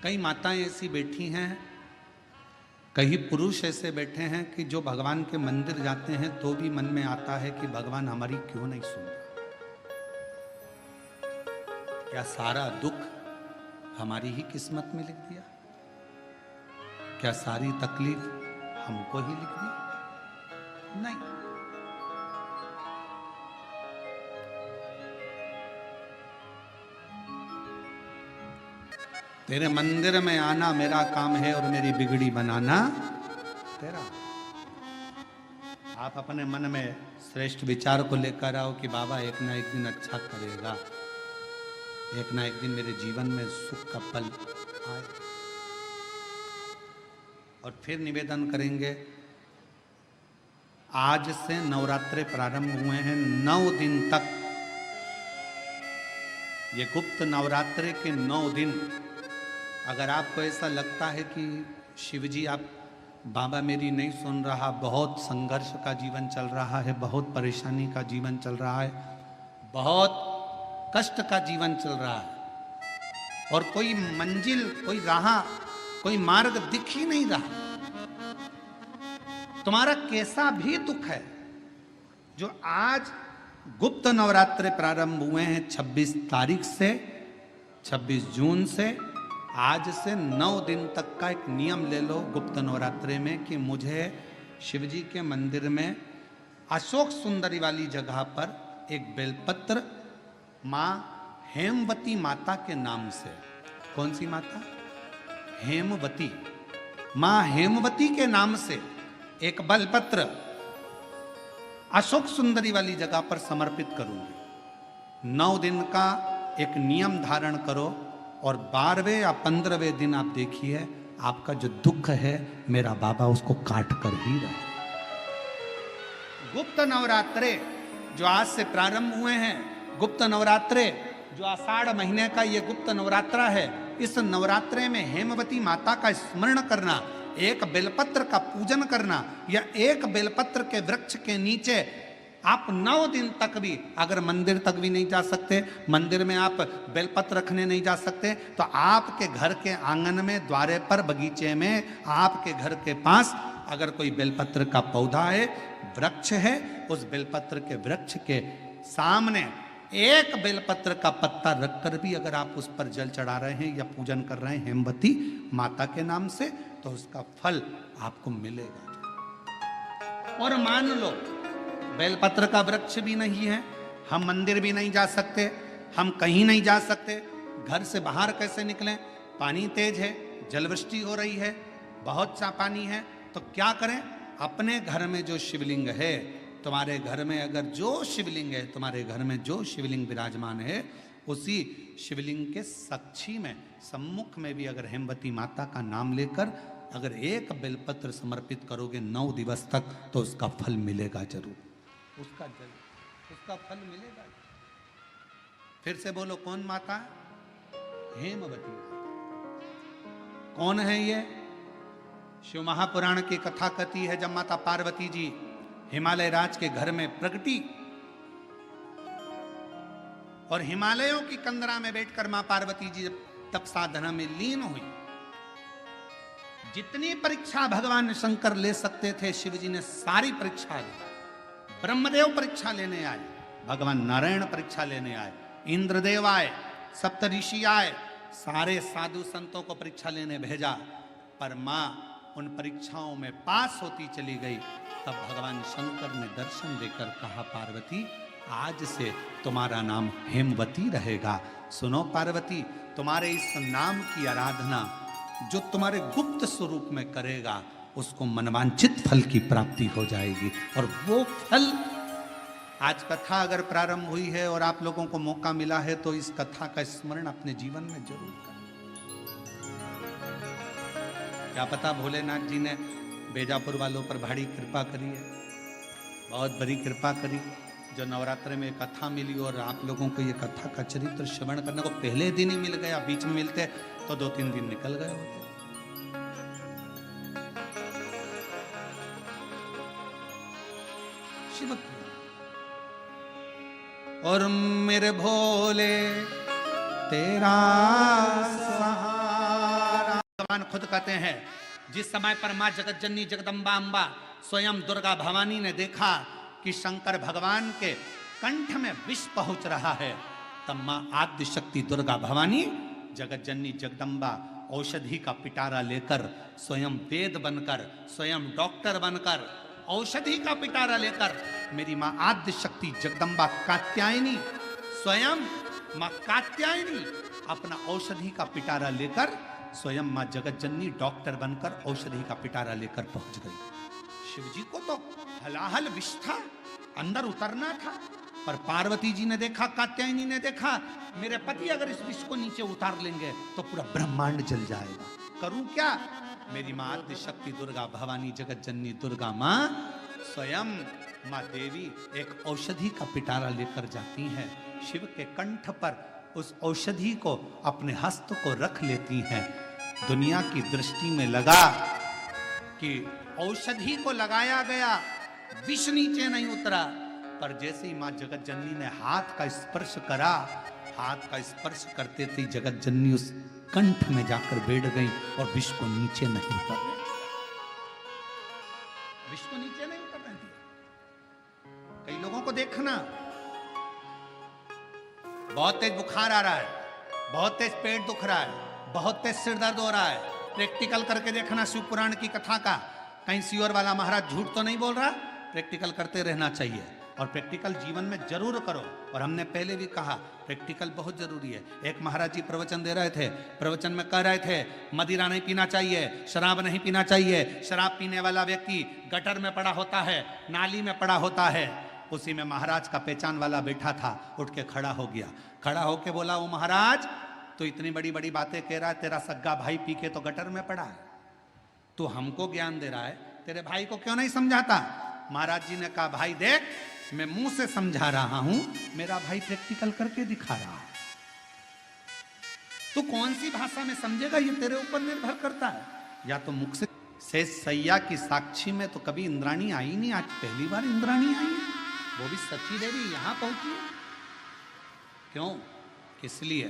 कई माताएं ऐसी बैठी हैं, कई पुरुष ऐसे बैठे हैं कि जो भगवान के मंदिर जाते हैं तो भी मन में आता है कि भगवान हमारी क्यों नहीं सुन रहा। क्या सारा दुख हमारी ही किस्मत में लिख दिया? क्या सारी तकलीफ हमको ही लिख दी? नहीं। तेरे मंदिर में आना मेरा काम है और मेरी बिगड़ी बनाना तेरा। आप अपने मन में श्रेष्ठ विचार को लेकर आओ कि बाबा एक ना एक दिन अच्छा करेगा, एक ना एक दिन मेरे जीवन में सुख का पल आए। और फिर निवेदन करेंगे, आज से नवरात्रे प्रारंभ हुए हैं, 9 दिन तक। ये गुप्त नवरात्रे के 9 दिन अगर आपको ऐसा लगता है कि शिवजी आप बाबा मेरी नहीं सुन रहा, बहुत संघर्ष का जीवन चल रहा है, बहुत परेशानी का जीवन चल रहा है, बहुत कष्ट का जीवन चल रहा है और कोई मंजिल, कोई राह, कोई मार्ग दिख ही नहीं रहा, तुम्हारा कैसा भी दुख है, जो आज गुप्त नवरात्रे प्रारंभ हुए हैं 26 तारीख से, 26 जून से, आज से 9 दिन तक का एक नियम ले लो गुप्त नवरात्रे में कि मुझे शिवजी के मंदिर में अशोक सुंदरी वाली जगह पर एक बेलपत्र माँ हेमवती माता के नाम से। कौन सी माता? हेमवती। माँ हेमवती के नाम से एक बेलपत्र अशोक सुंदरी वाली जगह पर समर्पित करूंगी। 9 दिन का एक नियम धारण करो और 12वें या 15वें दिन आप देखिए आपका जो दुख है मेरा बाबा उसको काट कर ही रहे। गुप्त नवरात्रे जो आज से प्रारंभ हुए हैं, गुप्त नवरात्रे जो आषाढ़ महीने का ये गुप्त नवरात्रा है, इस नवरात्रे में हेमवती माता का स्मरण करना, एक बेलपत्र का पूजन करना या एक बेलपत्र के वृक्ष के नीचे आप 9 दिन तक भी, अगर मंदिर तक भी नहीं जा सकते, मंदिर में आप बेलपत्र रखने नहीं जा सकते, तो आपके घर के आंगन में, द्वारे पर, बगीचे में, आपके घर के पास अगर कोई बेलपत्र का पौधा है, वृक्ष है, उस बेलपत्र के वृक्ष के सामने एक बेलपत्र का पत्ता रखकर भी अगर आप उस पर जल चढ़ा रहे हैं या पूजन कर रहे हैं हेमवती माता के नाम से, तो उसका फल आपको मिलेगा। और मान लो बेलपत्र का वृक्ष भी नहीं है, हम मंदिर भी नहीं जा सकते, हम कहीं नहीं जा सकते, घर से बाहर कैसे निकलें? पानी तेज है, जलवृष्टि हो रही है, बहुत सा पानी है, तो क्या करें? अपने घर में जो शिवलिंग है, तुम्हारे घर में अगर जो शिवलिंग है, तुम्हारे घर में जो शिवलिंग विराजमान है, उसी शिवलिंग के साक्षी में, सम्मुख में भी अगर हेमवती माता का नाम लेकर अगर एक बेलपत्र समर्पित करोगे 9 दिवस तक, तो उसका फल मिलेगा जरूर, उसका फल मिलेगा। फिर से बोलो, कौन माता? हेमवती। कौन है ये? शिव महापुराण की कथा कथी है, जब माता पार्वती जी हिमालय राज के घर में प्रगटी और हिमालयों की कंदरा में बैठकर मां पार्वती जी तप साधना में लीन हुई। जितनी परीक्षा भगवान शंकर ले सकते थे, शिवजी ने सारी परीक्षा ली। ब्रह्मदेव परीक्षा लेने आए, भगवान नारायण परीक्षा लेने आए, इंद्रदेव आए, सप्तऋषि आए, सारे साधु संतों को परीक्षा लेने भेजा, पर मां उन परीक्षाओं में पास होती चली गई। तब भगवान शंकर ने दर्शन देकर कहा, पार्वती आज से तुम्हारा नाम हेमवती रहेगा। सुनो पार्वती, तुम्हारे इस नाम की आराधना जो तुम्हारे गुप्त स्वरूप में करेगा, उसको मनवांछित फल की प्राप्ति हो जाएगी। और वो फल, आज कथा अगर प्रारंभ हुई है और आप लोगों को मौका मिला है, तो इस कथा का स्मरण अपने जीवन में जरूर करें। क्या पता भोलेनाथ जी ने बेजापुर वालों पर भारी कृपा करी है, बहुत बड़ी कृपा करी, जो नवरात्रे में कथा मिली और आप लोगों को ये कथा का चरित्र श्रवण करने को पहले दिन ही मिल गया। बीच में मिलते तो 2-3 दिन निकल गए होते। शिव और मेरे भोले तेरा सहारा भगवान खुद कहते हैं, जिस समय पर माँ जगत जननी जगदम्बा अम्बा स्वयं दुर्गा भवानी ने देखा कि शंकर भगवान के कंठ में विष पहुंच रहा है, तब माँ आद्य शक्ति दुर्गा भवानी जगत जननी जगदम्बा औषधि का पिटारा लेकर, स्वयं वेद बनकर, स्वयं डॉक्टर बनकर, औषधि का पिटारा लेकर, मेरी माँ आद्य शक्ति जगदम्बा कात्यायनी, स्वयं माँ कात्यायनी अपना औषधि का पिटारा लेकर, स्वयं माँ जगत जननी डॉक्टर बनकर औषधि का पिटारा लेकर पहुंच गई। शिव जी को तो हलाहल विष था, अंदर उतरना था, पर पार्वती जी ने देखा, कात्यायनी ने देखा, मेरे पति अगर इस विष को नीचे उतार लेंगे तो पूरा ब्रह्मांड जल जाएगा, करूं क्या? मेरी मां आद्य शक्ति दुर्गा भवानी जगत जननी दुर्गा मां स्वयं मां देवी एक औषधि का पिटारा लेकर जाती हैं, शिव के कंठ पर उस औषधि को अपने हस्त को रख लेती हैं। दुनिया की दृष्टि में लगा कि औषधि को लगाया गया, विष नीचे नहीं उतरा, पर जैसे ही मां जगत जननी ने हाथ का स्पर्श करा, हाथ का स्पर्श करते थे जगत जननी उस कंठ में जाकर बैठ गई और विष को नीचे नहीं उतरने दिया, विष को नीचे नहीं उतरने दिया। कई लोगों को देखना, बहुत तेज बुखार आ रहा है, बहुत तेज पेट दुख रहा है, बहुत तेज सिर दर्द हो रहा है, प्रैक्टिकल करके देखना शिव पुराण की कथा का, कहीं सियोर वाला महाराज झूठ तो नहीं बोल रहा, प्रैक्टिकल करते रहना चाहिए और प्रैक्टिकल जीवन में जरूर करो। और हमने पहले भी कहा प्रैक्टिकल बहुत जरूरी है। एक महाराज जी प्रवचन दे रहे थे, प्रवचन में कह रहे थे मदिरा नहीं पीना चाहिए, शराब नहीं पीना चाहिए, शराब पीने वाला व्यक्ति गटर में पड़ा होता है, नाली में पड़ा होता है। उसी में महाराज का पहचान वाला बैठा था, उठ के खड़ा हो गया, खड़ा होके बोला, वो महाराज तो इतनी बड़ी बड़ी बातें कह रहा है, तेरा सग्गा भाई पी के तो गटर में पड़ा है, तू हमको ज्ञान दे रहा है, तेरे भाई को क्यों नहीं समझाता? महाराज जी ने कहा, भाई देख, मैं मुंह से समझा रहा हूं, मेरा भाई प्रैक्टिकल करके दिखा रहा है, तू कौन सी भाषा में समझेगा ये तेरे ऊपर निर्भर करता है। या तो मुख से सैया की साक्षी में तो कभी इंद्राणी आई नहीं, आज पहली बार इंद्राणी आई है, वो भी सची देवी यहां पहुंची। क्यों, किस लिए,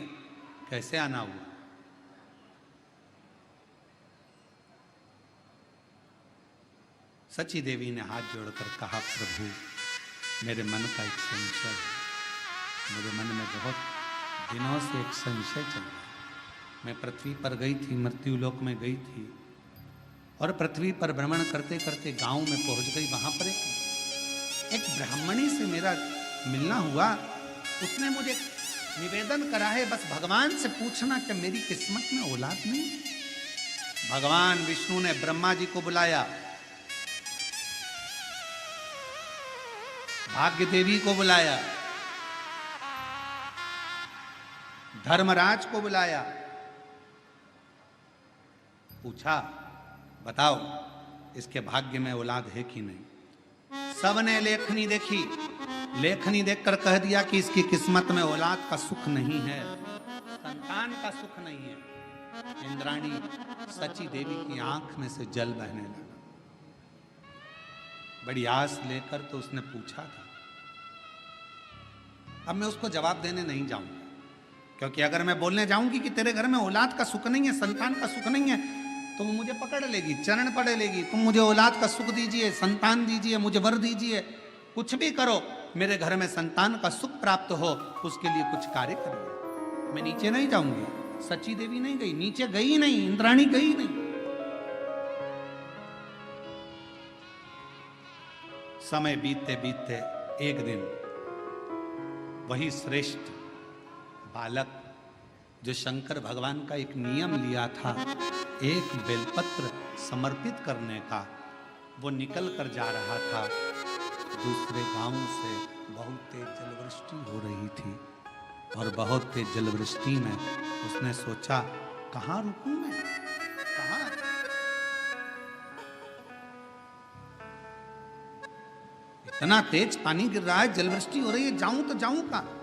कैसे आना हुआ? सची देवी ने हाथ जोड़कर कहा, प्रभु मेरे मन का एक संशय है, मेरे मन में बहुत दिनों से एक संशय चल रहा है। मैं पृथ्वी पर गई थी, मृत्यु लोक में गई थी, और पृथ्वी पर भ्रमण करते करते गांव में पहुंच गई। वहां पर एक ब्राह्मणी से मेरा मिलना हुआ, उसने मुझे निवेदन करा है, बस भगवान से पूछना कि मेरी किस्मत में औलाद नहीं। भगवान विष्णु ने ब्रह्मा जी को बुलाया, भाग्य देवी को बुलाया, धर्मराज को बुलाया, पूछा, बताओ इसके भाग्य में औलाद है कि नहीं? सबने लेखनी देखी, लेखनी देखकर कह दिया कि इसकी किस्मत में औलाद का सुख नहीं है, संतान का सुख नहीं है। इंद्राणी सची देवी की आंख में से जल बहने लगा। बड़ी आस लेकर तो उसने पूछा था। अब मैं उसको जवाब देने नहीं जाऊंगा, क्योंकि अगर मैं बोलने जाऊंगी कि तेरे घर में औलाद का सुख नहीं है, संतान का सुख नहीं है, तो वो मुझे पकड़ लेगी, चरण पड़े लेगी, तुम मुझे औलाद का सुख दीजिए, संतान दीजिए, मुझे वर दीजिए, कुछ भी करो, मेरे घर में संतान का सुख प्राप्त हो, उसके लिए कुछ कार्य करिए। मैं नीचे नहीं जाऊंगी। सची देवी नहीं गई, नीचे गई नहीं, इंद्राणी गई नहीं। समय बीतते बीतते एक दिन वही श्रेष्ठ बालक जो शंकर भगवान का एक नियम लिया था, एक बेलपत्र समर्पित करने का, वो निकल कर जा रहा था। दूसरे गांव से बहुत तेज जलवृष्टि हो रही थी, और बहुत तेज जलवृष्टि में उसने सोचा, कहाँ रुकूं मैं, कहाँ? इतना तेज पानी गिर रहा है, जलवृष्टि हो रही है, जाऊं तो जाऊं कहाँ?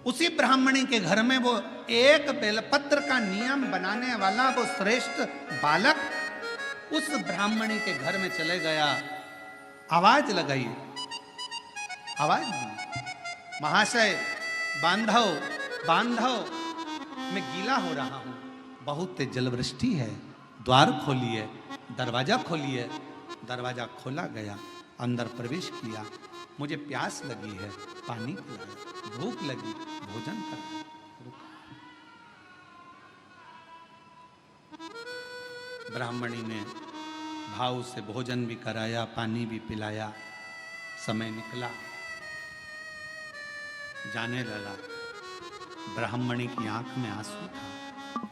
उसी ब्राह्मणी के घर में वो एक बेलपत्र का नियम बनाने वाला वो श्रेष्ठ बालक उस ब्राह्मणी के घर में चले गया। आवाज लगाई, आवाज दी, महाशय बांधव बांधव, मैं गीला हो रहा हूं, बहुत तेज जलवृष्टि है, द्वार खोलिए, दरवाजा खोलिए। दरवाजा खोला गया, अंदर प्रवेश किया। मुझे प्यास लगी है, पानी पिलाया। भूख लगी, भोजन कराया। ब्राह्मणी ने भाव से भोजन भी कराया, पानी भी पिलाया। समय निकला, जाने लगा। ब्राह्मणी की आंख में आंसू था।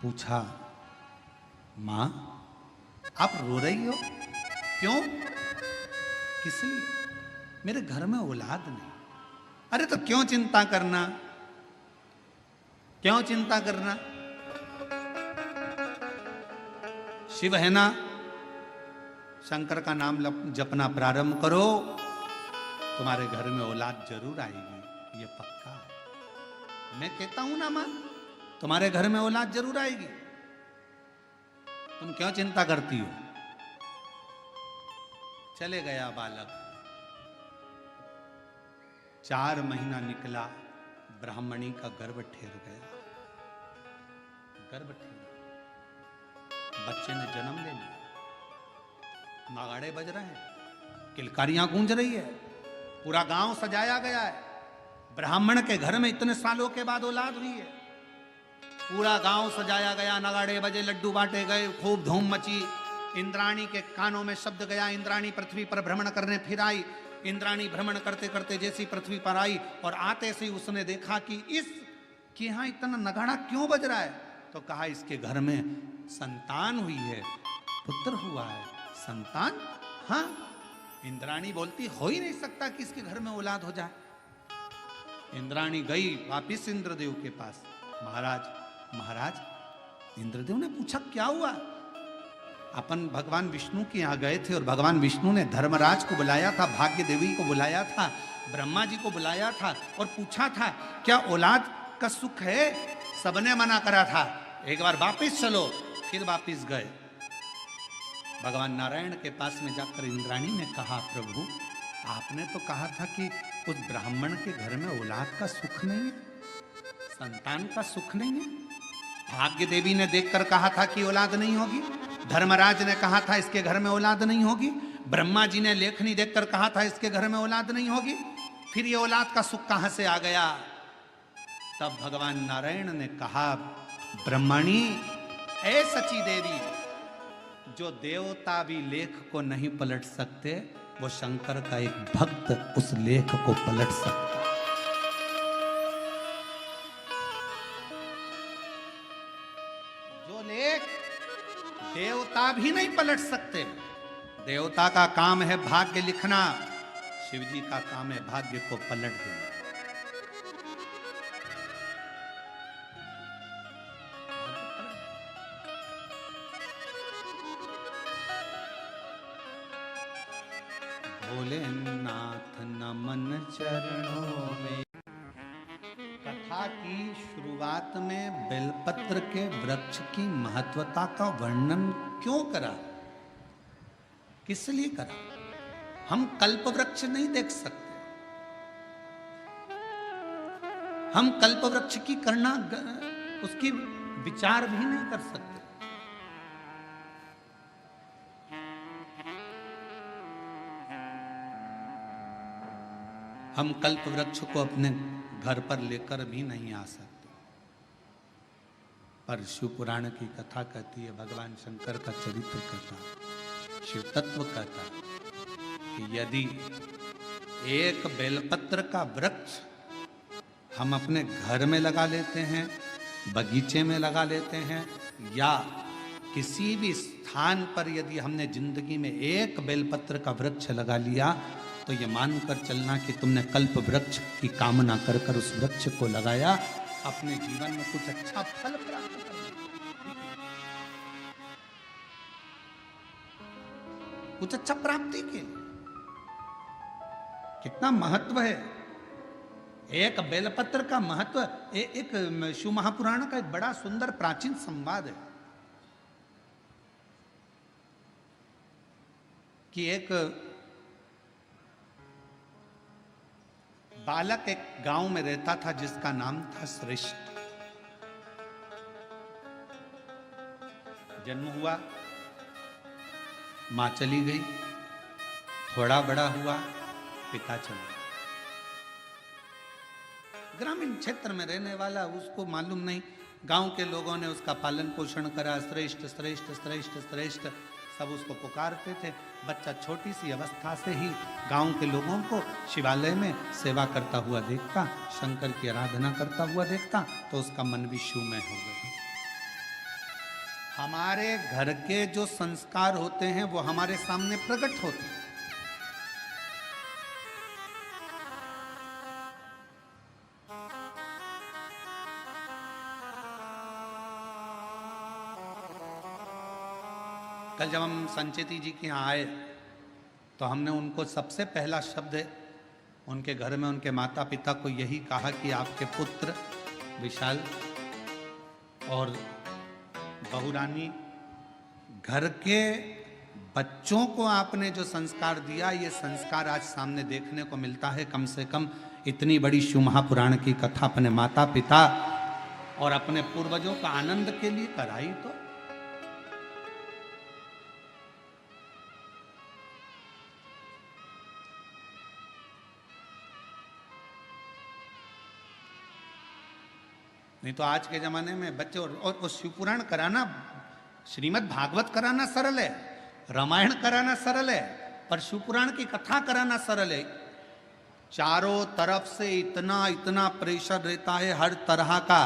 पूछा, मां आप रो रही हो क्यों? किस लिए? मेरे घर में औलाद नहीं। अरे तो क्यों चिंता करना, क्यों चिंता करना? शिव है ना, शंकर का नाम जपना प्रारंभ करो, तुम्हारे घर में औलाद जरूर आएगी, ये पक्का है। मैं कहता हूं ना मां, तुम्हारे घर में औलाद जरूर आएगी। तुम क्यों चिंता करती हो? चले गया बालक। 4 महीना निकला, ब्राह्मणी का गर्भ ठहर गया। गर्भ ठहर, बच्चे ने जन्म ले लिया। नगाड़े बज रहे हैं, किलकारियां गूंज रही है, पूरा गांव सजाया गया है। ब्राह्मण के घर में इतने सालों के बाद औलाद हुई है। पूरा गांव सजाया गया, नगाड़े बजे, लड्डू बांटे गए, खूब धूम मची। इंद्राणी के कानों में शब्द गया। इंद्राणी पृथ्वी पर भ्रमण करने फिर आई। इंद्राणी भ्रमण करते करते जैसी पृथ्वी पर आई और आते से उसने देखा कि इसके यहाँ इतना नगाड़ा क्यों बज रहा है। तो कहा, इसके घर में संतान हुई है, पुत्र हुआ है। संतान? हाँ। इंद्राणी बोलती, हो ही नहीं सकता कि इसके घर में औलाद हो जाए। इंद्राणी गई वापिस इंद्रदेव के पास। महाराज, महाराज। इंद्रदेव ने पूछा, क्या हुआ? अपन भगवान विष्णु के यहाँ गए थे और भगवान विष्णु ने धर्मराज को बुलाया था, भाग्य देवी को बुलाया था, ब्रह्मा जी को बुलाया था और पूछा था, क्या औलाद का सुख है? सबने मना करा था। एक बार वापिस चलो। फिर वापिस गए। भगवान नारायण के पास में जाकर इंद्राणी ने कहा, प्रभु आपने तो कहा था कि उस ब्राह्मण के घर में औलाद का सुख नहीं है, संतान का सुख नहीं है। भाग्य देवी ने देखकर कहा था कि औलाद नहीं होगी। धर्मराज ने कहा था इसके घर में औलाद नहीं होगी। ब्रह्मा जी ने लेखनी देखकर कहा था इसके घर में औलाद नहीं होगी। फिर ये औलाद का सुख कहां से आ गया? तब भगवान नारायण ने कहा, ब्रह्मणी, ऐ सची देवी, जो देवता भी लेख को नहीं पलट सकते, वो शंकर का एक भक्त उस लेख को पलट सकता। जो लेख देवता भी नहीं पलट सकते। देवता का काम है भाग्य लिखना, शिव जी का काम है भाग्य को पलट देना। भोलेनाथ नमन चरणों में। कथा की शुरुआत में बेलपत्र के वृक्ष की महत्वता का वर्णन क्यों करा, किस लिए करा? हम कल्प वृक्ष नहीं देख सकते, हम कल्प वृक्ष की करना, उसकी विचार भी नहीं कर सकते। हम कल्प वृक्ष को अपने घर पर लेकर भी नहीं आ सकते। पर शिव पुराण की कथा कहती है, भगवान शंकर का चरित्र कहता, शिव तत्व कहता कि यदि एक बेलपत्र का वृक्ष हम अपने घर में लगा लेते हैं, बगीचे में लगा लेते हैं, या किसी भी स्थान पर यदि हमने जिंदगी में एक बेलपत्र का वृक्ष लगा लिया, तो ये मानकर चलना कि तुमने कल्प वृक्ष की कामना कर कर उस वृक्ष को लगाया, अपने जीवन में कुछ अच्छा फल प्राप्त करना, कुछ अच्छा प्राप्ति के। कितना महत्व है एक बेलपत्र का महत्व। एक शिव महापुराण का एक बड़ा सुंदर प्राचीन संवाद है कि एक बालक एक गांव में रहता था जिसका नाम था श्रेष्ठ। जन्म हुआ, माँ चली गई, थोड़ा बड़ा हुआ, पिता चला गया। ग्रामीण क्षेत्र में रहने वाला, उसको मालूम नहीं, गांव के लोगों ने उसका पालन पोषण करा, श्रेष्ठ श्रेष्ठ श्रेष्ठ श्रेष्ठ सब उसको पुकारते थे। बच्चा छोटी सी अवस्था से ही गांव के लोगों को शिवालय में सेवा करता हुआ देखता, शंकर की आराधना करता हुआ देखता, तो उसका मन भी शिवमय हो गया। हमारे घर के जो संस्कार होते हैं वो हमारे सामने प्रकट होते हैं। कल जब हम संचेती जी के यहाँ आए तो हमने उनको सबसे पहला शब्द उनके घर में उनके माता पिता को यही कहा कि आपके पुत्र विशाल और बहुरानी, घर के बच्चों को आपने जो संस्कार दिया, ये संस्कार आज सामने देखने को मिलता है। कम से कम इतनी बड़ी शिव महापुराण की कथा अपने माता पिता और अपने पूर्वजों का आनंद के लिए कराई तो नहीं तो आज के जमाने में बच्चे और शिवपुराण कराना, श्रीमद् भागवत कराना सरल है, रामायण कराना सरल है, पर शिवपुराण की कथा कराना सरल है। चारों तरफ से इतना इतना प्रेशर रहता है, हर तरह का।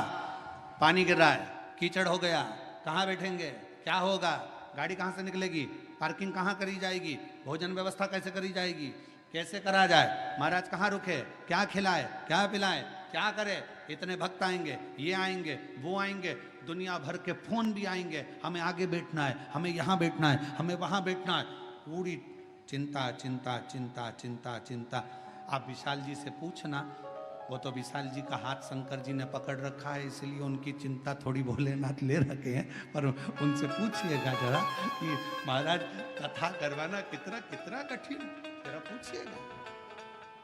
पानी गिर रहा है, कीचड़ हो गया, कहाँ बैठेंगे, क्या होगा, गाड़ी कहाँ से निकलेगी, पार्किंग कहाँ करी जाएगी, भोजन व्यवस्था कैसे करी जाएगी, कैसे करा जाए, महाराज कहाँ रुके, क्या खिलाए, क्या पिलाए, क्या करे, इतने भक्त आएंगे, ये आएंगे, वो आएंगे, दुनिया भर के फोन भी आएंगे, हमें आगे बैठना है, हमें यहाँ बैठना है, हमें वहाँ बैठना है, पूरी चिंता चिंता चिंता चिंता चिंता। आप विशाल जी से पूछना, वो तो विशाल जी का हाथ शंकर जी ने पकड़ रखा है, इसलिए उनकी चिंता थोड़ी भोलेनाथ ले रखे हैं, पर उनसे पूछिएगा जरा कि महाराज कथा करवाना कितना कितना कठिन, जरा पूछिएगा,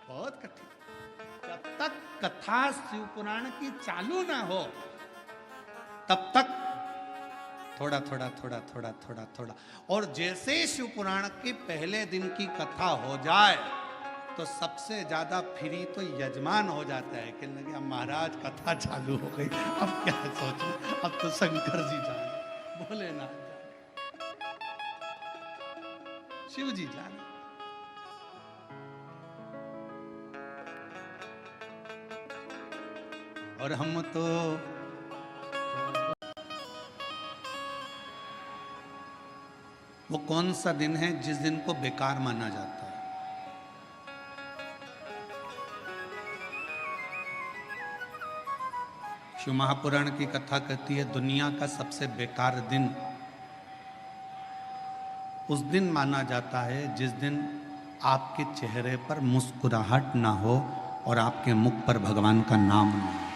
बहुत कठिन। जब तक कथा शिव पुराण की चालू ना हो तब तक थोड़ा थोड़ा थोड़ा थोड़ा थोड़ा थोड़ा, और जैसे शिव पुराण के पहले दिन की कथा हो जाए तो सबसे ज्यादा फ्री तो यजमान हो जाता है कि लगे अब महाराज कथा चालू हो गई, अब क्या सोचूं, अब तो शंकर जी जाने, भोलेनाथ जाने, शिव जी जाने। और हम तो वो कौन सा दिन है जिस दिन को बेकार माना जाता है? शिव महापुराण की कथा कहती है दुनिया का सबसे बेकार दिन उस दिन माना जाता है जिस दिन आपके चेहरे पर मुस्कुराहट ना हो और आपके मुख पर भगवान का नाम ना हो।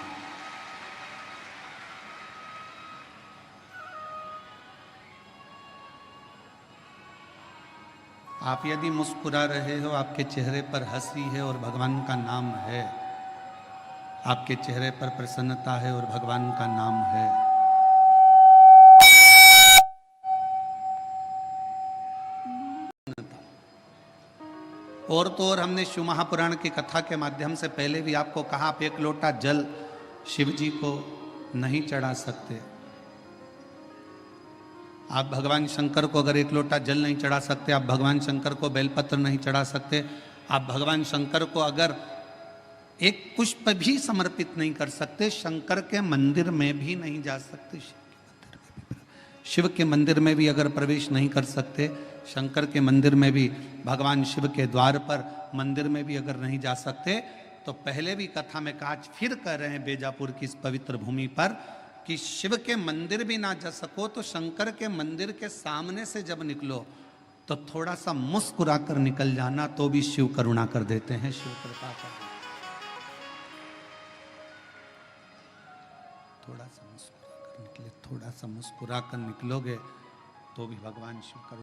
आप यदि मुस्कुरा रहे हो, आपके चेहरे पर हंसी है और भगवान का नाम है, आपके चेहरे पर प्रसन्नता है और भगवान का नाम है, और तो और हमने शिव महापुराण की कथा के माध्यम से पहले भी आपको कहा, आप एक लोटा जल शिव जी को नहीं चढ़ा सकते। आप भगवान शंकर को अगर एक लोटा जल नहीं चढ़ा सकते, आप भगवान शंकर को बेलपत्र नहीं चढ़ा सकते, आप भगवान शंकर को अगर एक पुष्प भी समर्पित नहीं कर सकते, शंकर के मंदिर में भी नहीं जा सकते, शिव के मंदिर में भी अगर प्रवेश नहीं कर सकते, शंकर के मंदिर में भी, भगवान शिव के द्वार पर मंदिर में भी अगर नहीं जा सकते, तो पहले भी कथा में कहा, फिर कह रहे हैं बेजापुर की इस पवित्र भूमि पर कि शिव के मंदिर भी ना जा सको तो शंकर के मंदिर के सामने से जब निकलो तो थोड़ा सा मुस्कुरा कर निकल जाना, तो भी शिव करुणा कर देते हैं, शिव कृपा कर। थोड़ा सा मुस्कुरा कर निकले, थोड़ा सा मुस्कुरा कर निकलोगे तो भी भगवान शिव करुणा